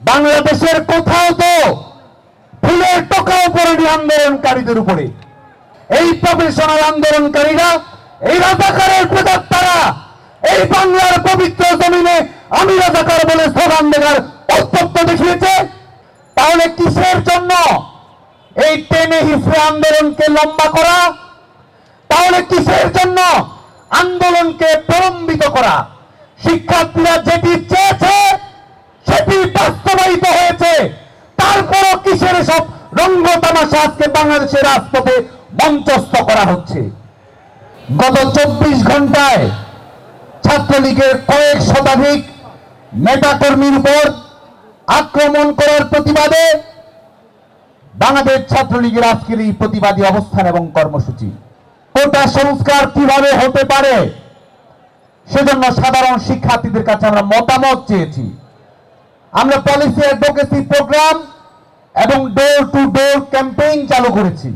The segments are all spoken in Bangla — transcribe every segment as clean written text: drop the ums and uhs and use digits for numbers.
বাংলাদেশের কোথাও তো ফুলের টোকাও পড়েনি আন্দোলনকারীদের উপরে। এই প্রফেশনাল আন্দোলনকারীরা, এই রাজাকারের প্রেতাত্মারা এই বাংলার পবিত্র জমিনে আমি রাজাকার বলে স্লোগান দেওয়ার ঔদ্ধত্য দেখিয়েছে। তাহলে কিসের জন্য এই টেনে হিসড়ে আন্দোলনকে লম্বা করা? তাহলে কিসের জন্য আন্দোলনকে প্রলম্বিত করা? শিক্ষার্থীরা যেটি চেয়েছে সেটি বাস্তবায়িত হয়েছে, তারপরও কিসের সব রঙ্গ তামাশা আজকে বাংলাদেশের রাজপথে মঞ্চস্থ করা হচ্ছে? গত 24 ঘন্টায় ছাত্রলীগের কয়েক শতাধিক নেতাকর্মীর উপর আক্রমণ করার প্রতিবাদে বাংলাদেশ ছাত্রলীগের আজকের এই প্রতিবাদী অবস্থান এবং কর্মসূচি। কোটা সংস্কার কিভাবে হতে পারে সেজন্য সাধারণ শিক্ষার্থীদের কাছে আমরা মতামত চেয়েছি। আমরা পলিসি অ্যাডভোকেসি প্রোগ্রাম এবং ডোর টু ডোর ক্যাম্পেইন চালু করেছি।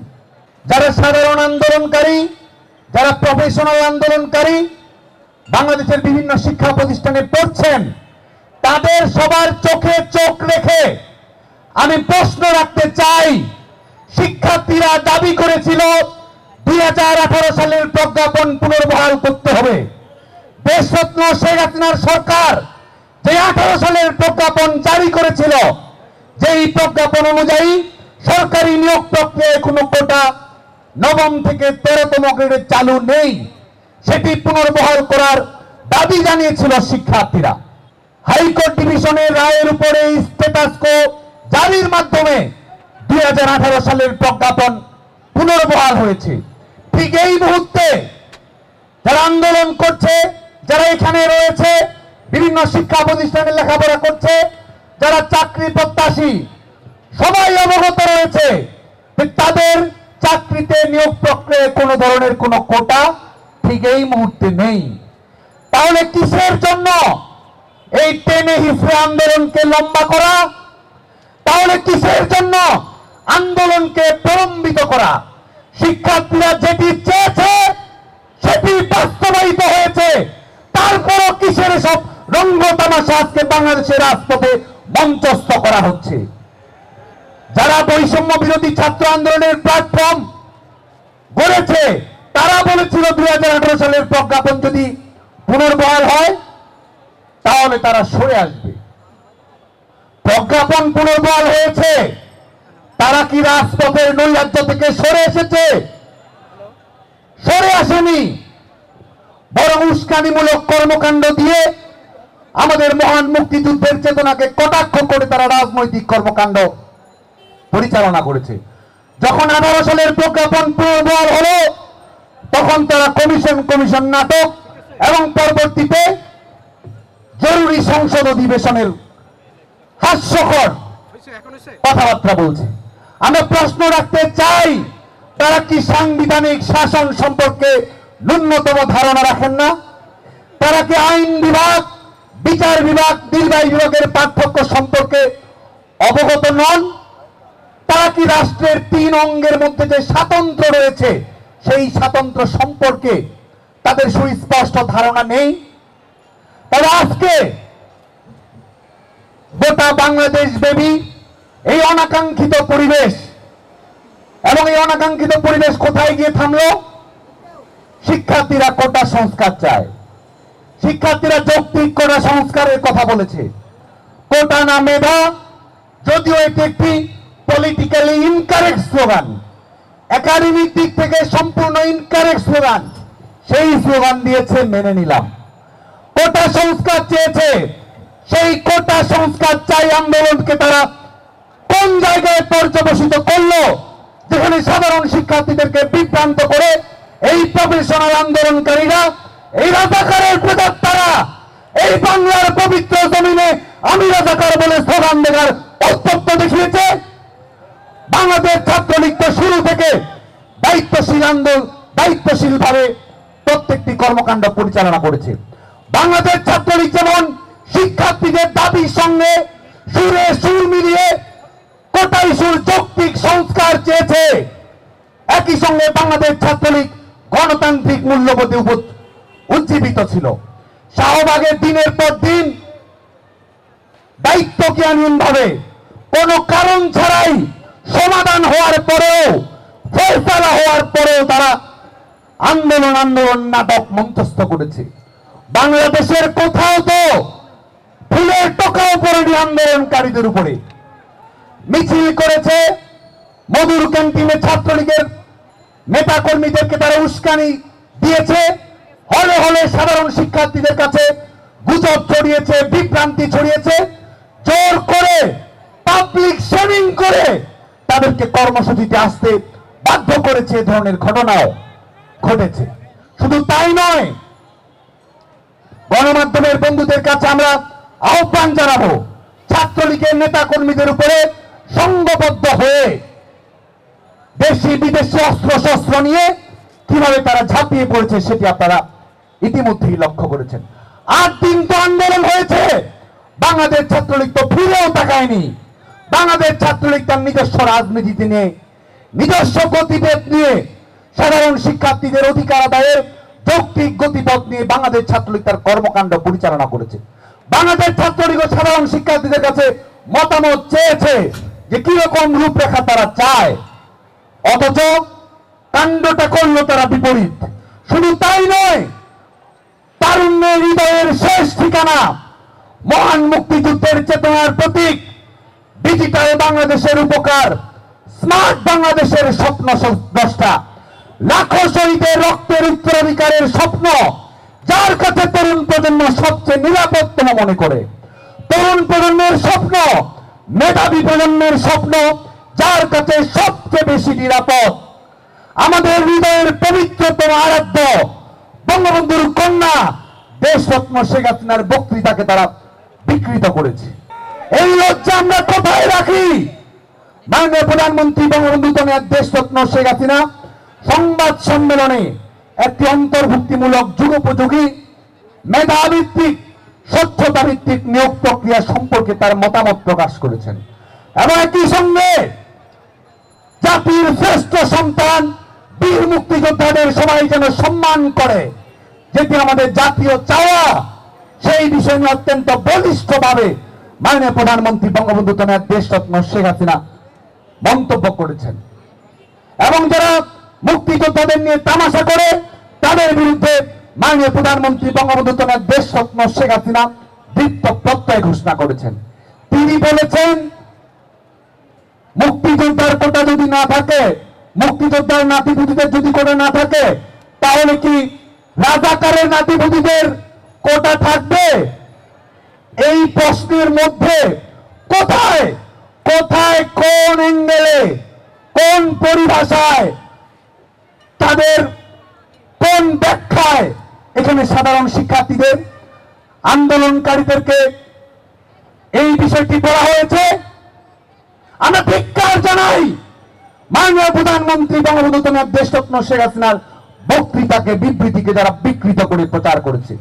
যারা সাধারণ আন্দোলনকারী, যারা প্রফেশনাল আন্দোলনকারী বাংলাদেশের বিভিন্ন শিক্ষা প্রতিষ্ঠানে পড়ছেন, তাদের সবার চোখে চোখ রেখে আমি প্রশ্ন রাখতে চাই। শিক্ষার্থীরা দাবি করেছিল 2018 সালের প্রজ্ঞাপন পুনর্বহাল করতে হবে। দেশরত্ন শেখ হাসিনার সরকার যে 18 সালের প্রজ্ঞাপন জারি করেছিল, যেই প্রজ্ঞাপন অনুযায়ী সরকারি নিয়োগ প্রক্রিয়ায় কোনো কোটা 9ম থেকে 13তম গ্রেডে চালু নেই, সেটি পুনর্বহাল করার দাবি জানিয়েছিল শিক্ষার্থীরা। হাইকোর্ট ডিভিশনের রায়ের উপরে স্ট্যাটাস কো জারির মাধ্যমে 2018 সালের প্রজ্ঞাপন পুনর্বহাল হয়েছে। ঠিক এই মুহূর্তে যারা আন্দোলন করছে, যারা এখানে রয়েছে, বিভিন্ন শিক্ষা প্রতিষ্ঠানে লেখাপড়া করছে, যারা চাকরি প্রত্যাশী, সবাই অবগত রয়েছে তাদের চাকরিতে নিয়োগ প্রক্রিয়ায় কোনো ধরনের কোনো কোটা ঠিক এই মুহূর্তে নেই। তাহলে কিসের জন্য এই টেনে হিসড়ে আন্দোলনকে লম্বা করা? তাহলে কিসের জন্য আন্দোলনকে প্রলম্বিত করা? শিক্ষার্থীরা যেটি চেয়েছে সেটি বাস্তবায়িত হয়েছে, তারপরও কিসের সব রঙ্গ তামাশা আজকে বাংলাদেশের রাজপথে মঞ্চস্থ করা হচ্ছে? যারা বৈষম্য বিরোধী ছাত্র আন্দোলনের প্ল্যাটফর্ম গড়েছে, তারা বলেছিল 2018 সালের প্রজ্ঞাপন যদি পুনর্বহাল হয় তাহলে তারা সরে আসবে। প্রজ্ঞাপন পুনর্বহাল হয়েছে, তারা কি রাজপথের নৈরাজ্য থেকে সরে এসেছে? সরে আসেনি, বরং উস্কানিমূলক কর্মকাণ্ড দিয়ে আমাদের মহান মুক্তিযুদ্ধের চেতনাকে কটাক্ষ করে তারা রাজনৈতিক কর্মকাণ্ড পরিচালনা করেছে। যখন 18 সালের প্রজ্ঞাপন পুনর্বহাল হলো, তখন তারা কমিশন নাটক এবং পরবর্তীতে জরুরি সংসদ অধিবেশনের হাস্যকর কথাবার্তা বলছে। আমরা প্রশ্ন রাখতে চাই, তারা কি সাংবিধানিক শাসন সম্পর্কে ন্যূনতম ধারণা রাখেন না? তারা কি আইন বিভাগ, বিচার বিভাগ, নির্বাহী বিভাগের পার্থক্য সম্পর্কে অবগত নন? তারা কি রাষ্ট্রের 3 অঙ্গের মধ্যে যে স্বাতন্ত্র্য রয়েছে সেই স্বাতন্ত্র্য সম্পর্কে তাদের সুস্পষ্ট ধারণা নেই? তবে আজকে গোটা বাংলাদেশ ব্যাপী এই অনাকাঙ্ক্ষিত পরিবেশ, এবং এই অনাকাঙ্ক্ষিত পরিবেশ কোথায় গিয়ে থামলো? শিক্ষার্থীরা কোটা সংস্কার চায়। শিক্ষার্থীরা যৌক্তিক কোটা সংস্কারের কথা বলেছে। কোটা না মেধা, যদিও এটি একটি পলিটিক্যালি ইনকারেক্ট স্লোগান, একাডেমিক দিক থেকে সম্পূর্ণ ইনকারেক্ট স্লোগান, সেই স্লোগান দিয়েছে, মেনে নিলাম। কোটা সংস্কার চেয়েছে, সেই কোটা সংস্কার চাই আন্দোলনকে তারা কোন জায়গায় পর্যবসিত করলো, যেখানে সাধারণ শিক্ষার্থীদেরকে বিভ্রান্ত করে এই প্রফেশনাল আন্দোলনকারীরা, এই রাজাকারের প্রেতাত্মারা এই বাংলার পবিত্র জমিনে আমি রাজাকার বলে স্লোগান দেওয়ার ঔদ্ধত্য দেখিয়েছে। বাংলাদেশ ছাত্রলীগ তো শুরু থেকে দায়িত্বশীলভাবে প্রত্যেকটি কর্মকাণ্ড পরিচালনা করেছে। বাংলাদেশ ছাত্রলীগ যেমন শিক্ষার্থীদের দাবির সঙ্গে সুরে সুর মিলিয়ে কোটা ইস্যুর যৌক্তিক সংস্কার চেয়েছে, একই সঙ্গে বাংলাদেশ ছাত্রলীগ গণতান্ত্রিক মূল্যবোধে উজ্জীবিত ছিল। শাহবাগের দিনের পর দিন দায়িত্বজ্ঞানহীন ভাবে কোনো কারণ ছাড়াই সমাধান হওয়ার পরেও, ফয়সালা হওয়ার পরেও তারা আন্দোলন নাটক মঞ্চস্থ করেছে। বাংলাদেশের কোথাও তো ফুলের টোকাও পড়েনি আন্দোলনকারীদের উপরে। মিছিল করেছে, মধুর ক্যান্টিনে ছাত্রলীগের নেতা কর্মীদেরকে তারা উস্কানি দিয়েছে, হলে হলে সাধারণ শিক্ষার্থীদের কাছে গুজব ছড়িয়েছে, বিভ্রান্তি ছড়িয়েছে, জোর করে পাবলিক শেমিং করে তাদেরকে কর্মসূচিতে আসতে বাধ্য করেছে। এ ধরনের ঘটনাও ঘটেছে। শুধু তাই নয়, গণমাধ্যমের বন্ধুদের কাছে আমরা আহ্বান জানাবো, ছাত্রলীগের নেতা কর্মীদের উপরে সংঘবদ্ধ হয়ে দেশি বিদেশি অস্ত্র শস্ত্র নিয়ে কিভাবে তারা ঝাঁপিয়ে পড়েছে সেটি আপনারা ইতিমধ্যেই লক্ষ্য করেছেন। 8 দিন তো আন্দোলন হয়েছে, বাংলাদেশ ছাত্রলীগ তো ফিরেও তাকায়নি। বাংলাদেশ ছাত্রলীগ তার নিজস্ব রাজনীতিতে নিয়ে, নিজস্ব গতিপথ নিয়ে, সাধারণ শিক্ষার্থীদের অধিকার আদায়ের যৌক্তিক গতিপথ নিয়ে বাংলাদেশ ছাত্রলীগ তার কর্মকাণ্ড পরিচালনা করেছে। বাংলাদেশ ছাত্রলীগ ও সাধারণ শিক্ষার্থীদের কাছে মতামত চেয়েছে যে কিরকম রূপরেখা তারা চায়, অথচ কাণ্ডটা করলো তারা বিপরীত। শুধু তাই নয়, তারুণ্যের হৃদয়ের শেষ ঠিকানা, মহান মুক্তিযুদ্ধের চেতনার প্রতীক, ডিজিটাল বাংলাদেশের উপকার, স্মার্ট বাংলাদেশের স্বপ্ন দ্রষ্টা, লাখো শহীদের রক্তের উত্তরাধিকারের স্বপ্ন, যার কাছে তরুণ প্রজন্ম সবচেয়ে নিরাপদতম মনে করে, তরুণ প্রজন্মের স্বপ্ন, মেধাবী প্রজন্মের স্বপ্ন, যার কাছে সবচেয়ে বেশি নিরাপদ, আমাদের হৃদয়ের পবিত্রতম আরাধ্য বঙ্গবন্ধুর কন্যা দেশরত্ন শেখ হাসিনার বক্তৃতাকে তারা বিকৃত করেছে। এই লজ্জা আমরা কোথায় রাখি? মাননীয় প্রধানমন্ত্রী বঙ্গবন্ধু কন্যা দেশরত্ন শেখ হাসিনা সংবাদ সম্মেলনে একটি অন্তর্ভুক্তিমূলক যুগোপযোগী মেধাভিত্তিক স্বচ্ছতা ভিত্তিক নিয়োগ প্রক্রিয়া সম্পর্কে তার মতামত প্রকাশ করেছেন এবং একই সঙ্গে জাতির শ্রেষ্ঠ সন্তান বীর মুক্তিযোদ্ধাদের সবাই যেন সম্মান করে, যেটি আমাদের জাতীয় চাওয়া, সেই বিষয় নিয়ে অত্যন্ত বলিষ্ঠভাবে মাননীয় প্রধানমন্ত্রী বঙ্গবন্ধু কন্যা দেশরত্ন শেখ হাসিনা মন্তব্য করেছেন। এবং যারা মুক্তিযোদ্ধাদের নিয়ে তামাশা করে তাদের বিরুদ্ধে মাননীয় প্রধানমন্ত্রী বঙ্গবন্ধু কন্যা দেশরত্ন শেখ হাসিনা দৃপ্ত প্রত্যয় ঘোষণা করেছেন। তিনি বলেছেন, মুক্তিযোদ্ধার কোটা যদি না থাকে, মুক্তিযোদ্ধার নাতিপুতিদের যদি কোটা না থাকে, তাহলে কি রাজাকারের নাতিপুতিদের কোটা থাকবে? এই প্রশ্নের মধ্যে কোথায় কোথায় কোন অ্যাঙ্গেলে, কোন পরিভাষায়, তাদের কোন ব্যাখ্যায় এখানে সাধারণ শিক্ষার্থীদের, আন্দোলনকারীদেরকে এই বিষয়টি বলা হয়েছে? আমরা ধিক্কার জানাই মাননীয় প্রধানমন্ত্রী বঙ্গবন্ধু কন্যা দেশরত্ন শেখ হাসিনার বক্তৃতাকে, বিবৃতিকে যারা বিকৃত করে প্রচার করেছে।